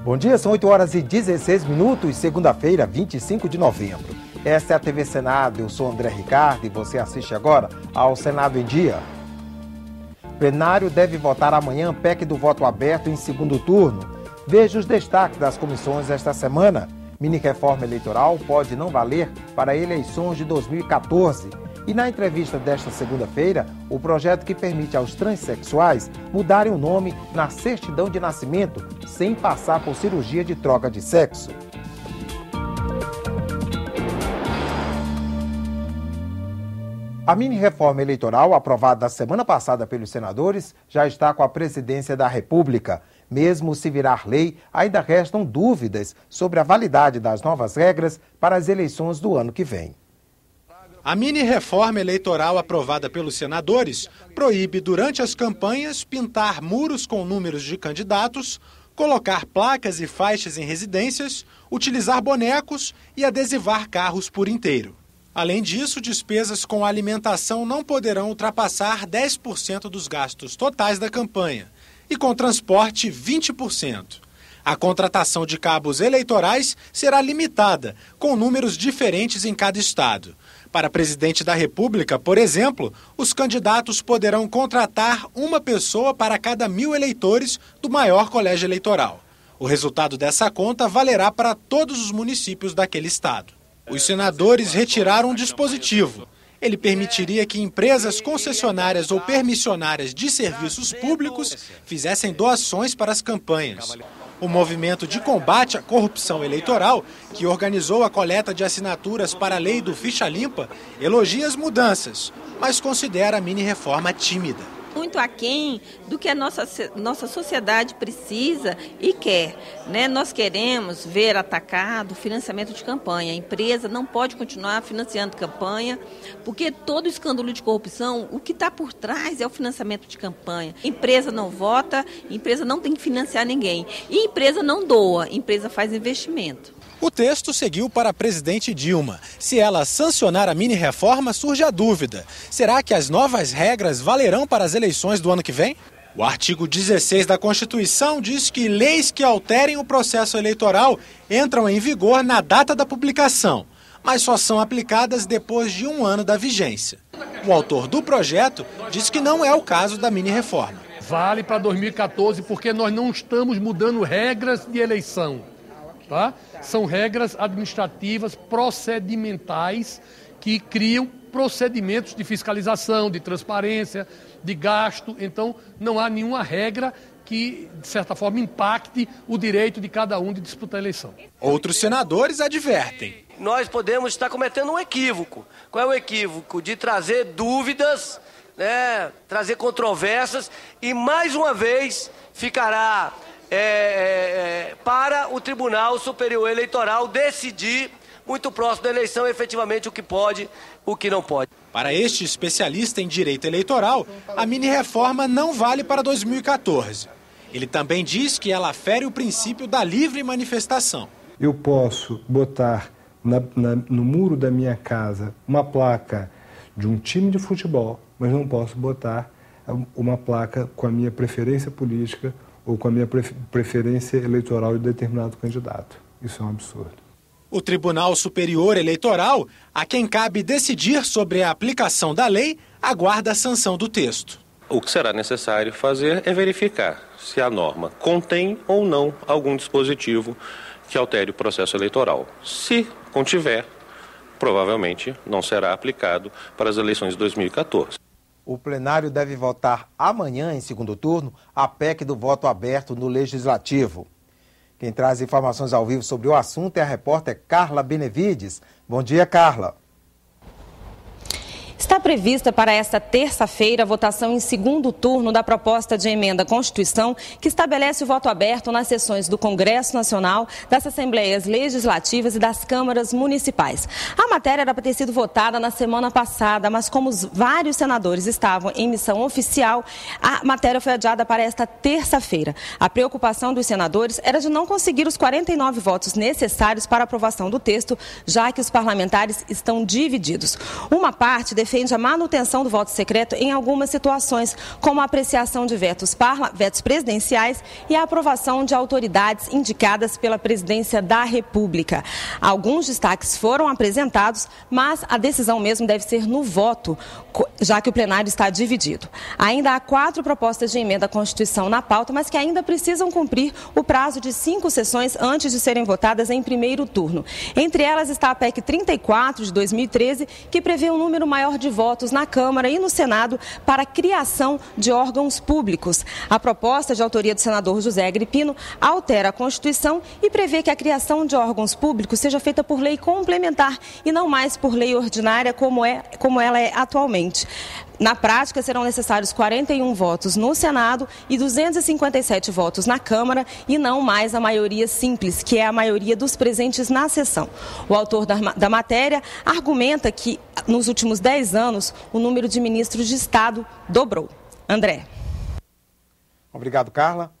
Bom dia, são 8 horas e 16 minutos, segunda-feira, 25 de novembro. Esta é a TV Senado, eu sou André Ricardo e você assiste agora ao Senado em Dia. O plenário deve votar amanhã PEC do voto aberto em segundo turno. Veja os destaques das comissões esta semana. Mini-reforma eleitoral pode não valer para eleições de 2014. E na entrevista desta segunda-feira, o projeto que permite aos transexuais mudarem o nome na certidão de nascimento sem passar por cirurgia de troca de sexo. A mini-reforma eleitoral, aprovada semana passada pelos senadores, já está com a presidência da República. Mesmo se virar lei, ainda restam dúvidas sobre a validade das novas regras para as eleições do ano que vem. A mini-reforma eleitoral aprovada pelos senadores proíbe, durante as campanhas, pintar muros com números de candidatos, colocar placas e faixas em residências, utilizar bonecos e adesivar carros por inteiro. Além disso, despesas com alimentação não poderão ultrapassar 10% dos gastos totais da campanha e com transporte 20%. A contratação de cabos eleitorais será limitada, com números diferentes em cada estado. Para presidente da República, por exemplo, os candidatos poderão contratar uma pessoa para cada 1.000 eleitores do maior colégio eleitoral. O resultado dessa conta valerá para todos os municípios daquele estado. Os senadores retiraram um dispositivo. Ele permitiria que empresas concessionárias ou permissionárias de serviços públicos fizessem doações para as campanhas. O movimento de combate à corrupção eleitoral, que organizou a coleta de assinaturas para a lei do Ficha Limpa, elogia as mudanças, mas considera a mini-reforma tímida. Muito aquém do que a nossa sociedade precisa e quer, né? Nós queremos ver atacado o financiamento de campanha. A empresa não pode continuar financiando campanha, porque todo escândalo de corrupção, o que está por trás é o financiamento de campanha. Empresa não vota, empresa não tem que financiar ninguém. E empresa não doa, empresa faz investimento. O texto seguiu para a presidente Dilma. Se ela sancionar a mini-reforma, surge a dúvida. Será que as novas regras valerão para as eleições do ano que vem? O artigo 16 da Constituição diz que leis que alterem o processo eleitoral entram em vigor na data da publicação, mas só são aplicadas depois de 1 ano da vigência. O autor do projeto diz que não é o caso da mini-reforma. Vale para 2014 porque nós não estamos mudando regras de eleição. Tá? São regras administrativas, procedimentais, que criam procedimentos de fiscalização, de transparência, de gasto. Então, não há nenhuma regra que, de certa forma, impacte o direito de cada um de disputar a eleição. Outros senadores advertem. Nós podemos estar cometendo um equívoco. Qual é o equívoco? De trazer dúvidas, né? Trazer controvérsias e, mais uma vez, ficará para o Tribunal Superior Eleitoral decidir, muito próximo da eleição, efetivamente o que pode, o que não pode. Para este especialista em direito eleitoral, a mini-reforma não vale para 2014. Ele também diz que ela fere o princípio da livre manifestação. Eu posso botar no muro da minha casa uma placa de um time de futebol, mas não posso botar uma placa com a minha preferência política ou com a minha preferência eleitoral de determinado candidato. Isso é um absurdo. O Tribunal Superior Eleitoral, a quem cabe decidir sobre a aplicação da lei, aguarda a sanção do texto. O que será necessário fazer é verificar se a norma contém ou não algum dispositivo que altere o processo eleitoral. Se contiver, provavelmente não será aplicado para as eleições de 2014. O plenário deve votar amanhã, em segundo turno, a PEC do voto aberto no Legislativo. Quem traz informações ao vivo sobre o assunto é a repórter Carla Benevides. Bom dia, Carla. Está prevista para esta terça-feira a votação em segundo turno da proposta de emenda à Constituição que estabelece o voto aberto nas sessões do Congresso Nacional, das Assembleias Legislativas e das Câmaras Municipais. A matéria era para ter sido votada na semana passada, mas como vários senadores estavam em missão oficial, a matéria foi adiada para esta terça-feira. A preocupação dos senadores era de não conseguir os 49 votos necessários para a aprovação do texto, já que os parlamentares estão divididos. Uma parte defende pretende a manutenção do voto secreto em algumas situações, como a apreciação de vetos presidenciais e a aprovação de autoridades indicadas pela Presidência da República. Alguns destaques foram apresentados, mas a decisão mesmo deve ser no voto, já que o plenário está dividido. Ainda há 4 propostas de emenda à Constituição na pauta, mas que ainda precisam cumprir o prazo de 5 sessões antes de serem votadas em primeiro turno. Entre elas está a PEC 34 de 2013, que prevê um número maior de votos na Câmara e no Senado para a criação de órgãos públicos. A proposta, de autoria do senador José Agripino, altera a Constituição e prevê que a criação de órgãos públicos seja feita por lei complementar e não mais por lei ordinária como ela é atualmente. Na prática, serão necessários 41 votos no Senado e 257 votos na Câmara e não mais a maioria simples, que é a maioria dos presentes na sessão. O autor da matéria argumenta que, nos últimos 10 anos, o número de ministros de Estado dobrou. André. Obrigado, Carla.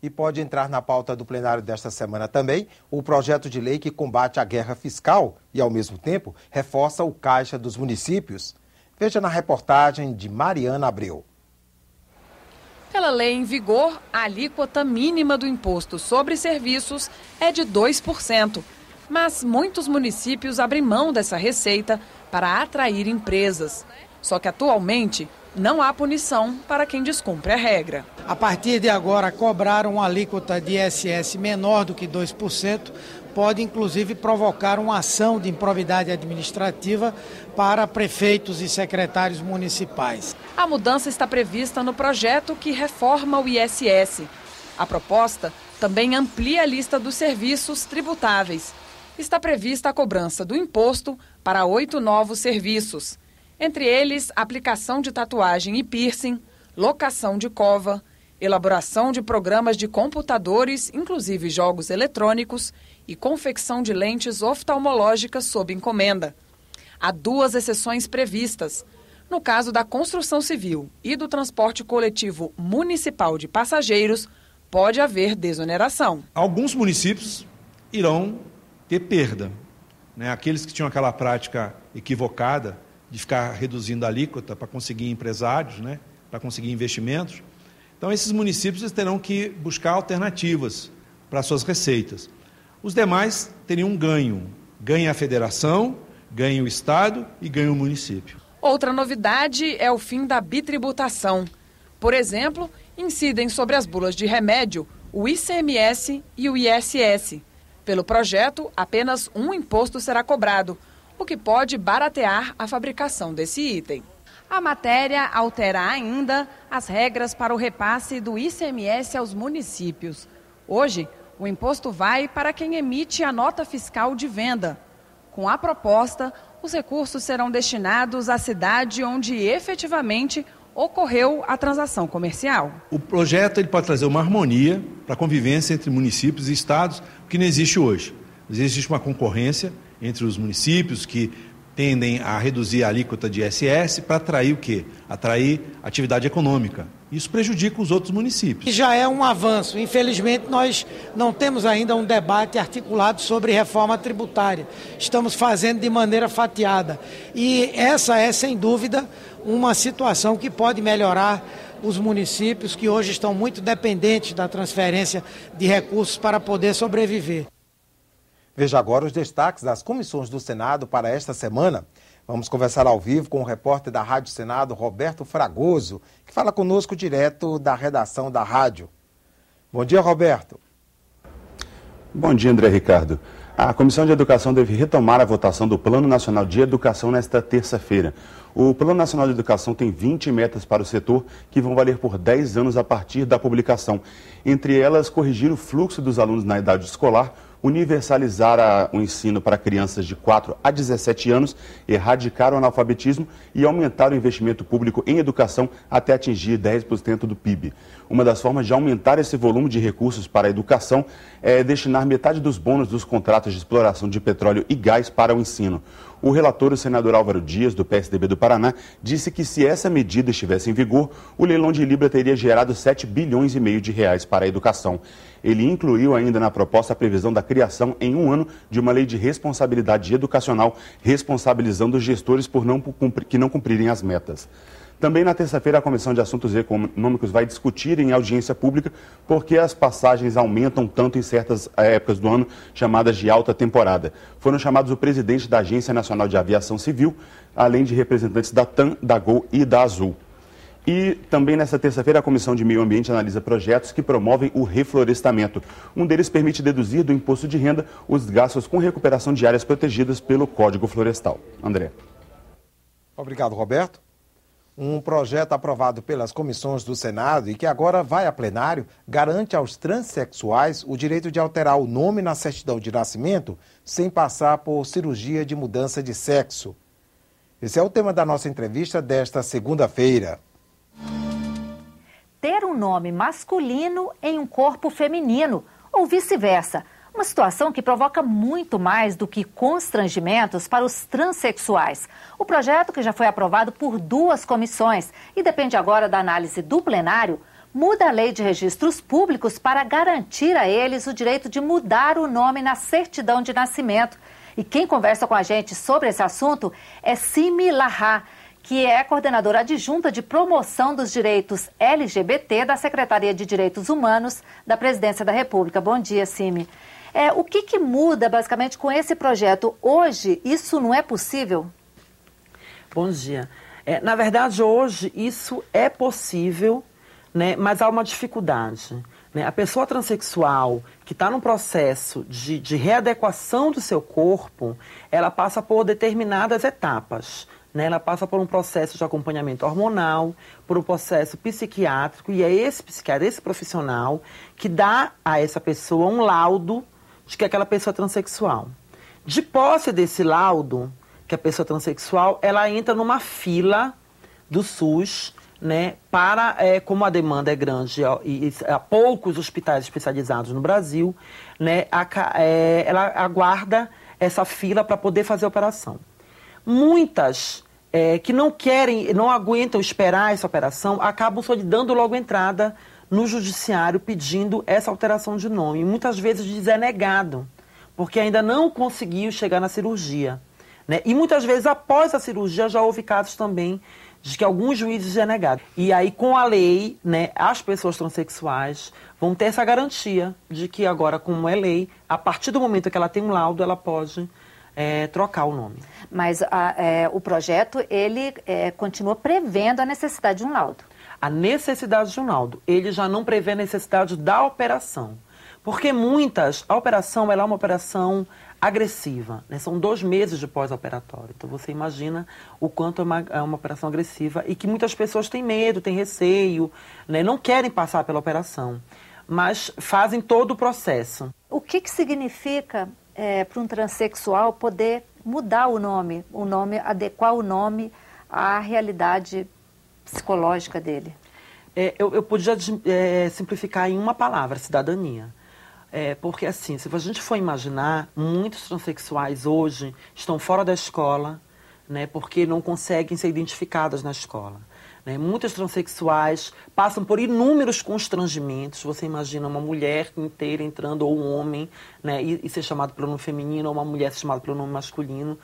E pode entrar na pauta do plenário desta semana também o projeto de lei que combate a guerra fiscal e, ao mesmo tempo, reforça o caixa dos municípios. Veja na reportagem de Mariana Abreu. Pela lei em vigor, a alíquota mínima do imposto sobre serviços é de 2%. Mas muitos municípios abrem mão dessa receita para atrair empresas. Só que atualmente não há punição para quem descumpre a regra. A partir de agora, cobrar uma alíquota de ISS menor do que 2% pode inclusive provocar uma ação de improbidade administrativa para prefeitos e secretários municipais. A mudança está prevista no projeto que reforma o ISS. A proposta também amplia a lista dos serviços tributáveis. Está prevista a cobrança do imposto para 8 novos serviços. Entre eles, aplicação de tatuagem e piercing, locação de cova, elaboração de programas de computadores, inclusive jogos eletrônicos, e confecção de lentes oftalmológicas sob encomenda. Há 2 exceções previstas. No caso da construção civil e do transporte coletivo municipal de passageiros, pode haver desoneração. Alguns municípios irão ter perda, né? Aqueles que tinham aquela prática equivocada de ficar reduzindo a alíquota para conseguir empresários, né? Para conseguir investimentos. Então, esses municípios terão que buscar alternativas para suas receitas. Os demais teriam um ganho. Ganha a federação, ganha o Estado e ganha o município. Outra novidade é o fim da bitributação. Por exemplo, incidem sobre as bulas de remédio o ICMS e o ISS. Pelo projeto, apenas um imposto será cobrado, o que pode baratear a fabricação desse item. A matéria altera ainda as regras para o repasse do ICMS aos municípios. Hoje, o imposto vai para quem emite a nota fiscal de venda. Com a proposta, os recursos serão destinados à cidade onde efetivamente ocorreu a transação comercial. O projeto ele pode trazer uma harmonia para a convivência entre municípios e estados, que não existe hoje. Existe uma concorrência entre os municípios que tendem a reduzir a alíquota de ISS para atrair o quê? Atrair atividade econômica. Isso prejudica os outros municípios. Já é um avanço. Infelizmente, nós não temos ainda um debate articulado sobre reforma tributária. Estamos fazendo de maneira fatiada. E essa é, sem dúvida, uma situação que pode melhorar os municípios que hoje estão muito dependentes da transferência de recursos para poder sobreviver. Veja agora os destaques das comissões do Senado para esta semana. Vamos conversar ao vivo com o repórter da Rádio Senado, Roberto Fragoso, que fala conosco direto da redação da rádio. Bom dia, Roberto. Bom dia, André Ricardo. A Comissão de Educação deve retomar a votação do Plano Nacional de Educação nesta terça-feira. O Plano Nacional de Educação tem 20 metas para o setor que vão valer por 10 anos a partir da publicação. Entre elas, corrigir o fluxo dos alunos na idade escolar, universalizar o ensino para crianças de 4 a 17 anos, erradicar o analfabetismo e aumentar o investimento público em educação até atingir 10% do PIB. Uma das formas de aumentar esse volume de recursos para a educação é destinar metade dos bônus dos contratos de exploração de petróleo e gás para o ensino. O relator, o senador Álvaro Dias, do PSDB do Paraná, disse que se essa medida estivesse em vigor, o leilão de Libra teria gerado 7,5 bilhões de reais para a educação. Ele incluiu ainda na proposta a previsão da criação em 1 ano de uma lei de responsabilidade educacional, responsabilizando os gestores que não cumprirem as metas. Também na terça-feira, a Comissão de Assuntos Econômicos vai discutir em audiência pública porque as passagens aumentam tanto em certas épocas do ano, chamadas de alta temporada. Foram chamados o presidente da Agência Nacional de Aviação Civil, além de representantes da TAM, da Gol e da Azul. E também nesta terça-feira, a Comissão de Meio Ambiente analisa projetos que promovem o reflorestamento. Um deles permite deduzir do imposto de renda os gastos com recuperação de áreas protegidas pelo Código Florestal. André. Obrigado, Roberto. Um projeto aprovado pelas comissões do Senado e que agora vai a plenário garante aos transexuais o direito de alterar o nome na certidão de nascimento sem passar por cirurgia de mudança de sexo. Esse é o tema da nossa entrevista desta segunda-feira. Ter um nome masculino em um corpo feminino ou vice-versa. Uma situação que provoca muito mais do que constrangimentos para os transexuais. O projeto, que já foi aprovado por 2 comissões e depende agora da análise do plenário, muda a lei de registros públicos para garantir a eles o direito de mudar o nome na certidão de nascimento. E quem conversa com a gente sobre esse assunto é Simi Lahá, que é coordenadora adjunta de promoção dos direitos LGBT da Secretaria de Direitos Humanos da Presidência da República. Bom dia, Simi. O que muda, basicamente, com esse projeto? Hoje, isso não é possível? Bom dia. Na verdade, hoje, isso é possível, né, mas há uma dificuldade. Né? A pessoa transexual que está num processo de readequação do seu corpo, ela passa por determinadas etapas. Né? Ela passa por um processo de acompanhamento hormonal, por um processo psiquiátrico, e é esse psiquiatra, esse profissional, que dá a essa pessoa um laudo de que aquela pessoa é transexual. De posse desse laudo, que a pessoa é transexual, ela entra numa fila do SUS, né, para, como a demanda é grande e há poucos hospitais especializados no Brasil, né, ela aguarda essa fila para poder fazer a operação. Muitas que não querem, não aguentam esperar essa operação, acabam só dando logo entrada no judiciário pedindo essa alteração de nome. E muitas vezes é negado, porque ainda não conseguiu chegar na cirurgia. Né? E muitas vezes, após a cirurgia, já houve casos também de que alguns juízes é negado. E aí, com a lei, né, as pessoas transexuais vão ter essa garantia de que agora, como é lei, a partir do momento que ela tem um laudo, ela pode trocar o nome. Mas o projeto, ele continua prevendo a necessidade de um laudo. A necessidade de um laudo. Ele já não prevê a necessidade da operação. Porque a operação ela é uma operação agressiva. Né? São 2 meses de pós-operatório. Então você imagina o quanto é uma operação agressiva e que muitas pessoas têm medo, têm receio, né? Não querem passar pela operação, mas fazem todo o processo. O que significa para um transexual poder mudar o nome, adequar o nome à realidade psicológica dele? Eu podia simplificar em uma palavra: cidadania. Porque assim, se a gente for imaginar, muitos transexuais hoje estão fora da escola, né, porque não conseguem ser identificadas na escola. Né? Muitos transexuais passam por inúmeros constrangimentos. Você imagina uma mulher inteira entrando, ou um homem, né, e ser chamado pelo nome feminino, ou uma mulher ser chamada pelo nome masculino.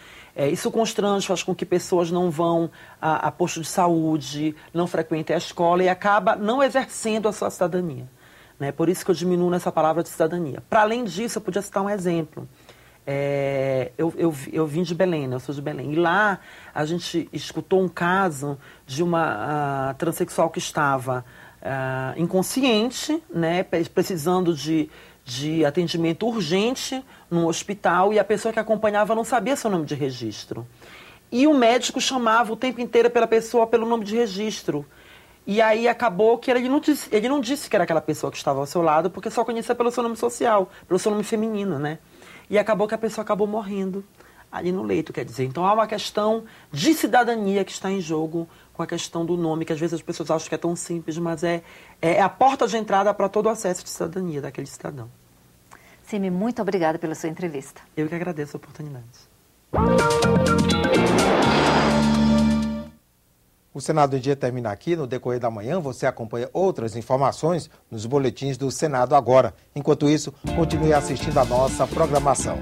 Isso constrange, faz com que pessoas não vão a posto de saúde, não frequentem a escola e acaba não exercendo a sua cidadania. Né? Por isso que eu diminuo nessa palavra de cidadania. Para além disso, eu podia citar um exemplo. Eu vim de Belém, né? Eu sou de Belém. E lá a gente escutou um caso de uma transexual que estava inconsciente, né? Precisando de atendimento urgente no hospital, e a pessoa que acompanhava não sabia seu nome de registro. E o médico chamava o tempo inteiro pela pessoa pelo nome de registro. E aí acabou que ele não disse que era aquela pessoa que estava ao seu lado, porque só conhecia pelo seu nome social, pelo seu nome feminino, né? E acabou que a pessoa acabou morrendo ali no leito, quer dizer. Então há uma questão de cidadania que está em jogo com a questão do nome, que às vezes as pessoas acham que é tão simples, mas é a porta de entrada para todo o acesso de cidadania daquele cidadão. Simi, muito obrigada pela sua entrevista. Eu que agradeço a oportunidade. O Senado em Dia termina aqui. No decorrer da manhã, você acompanha outras informações nos boletins do Senado Agora. Enquanto isso, continue assistindo a nossa programação.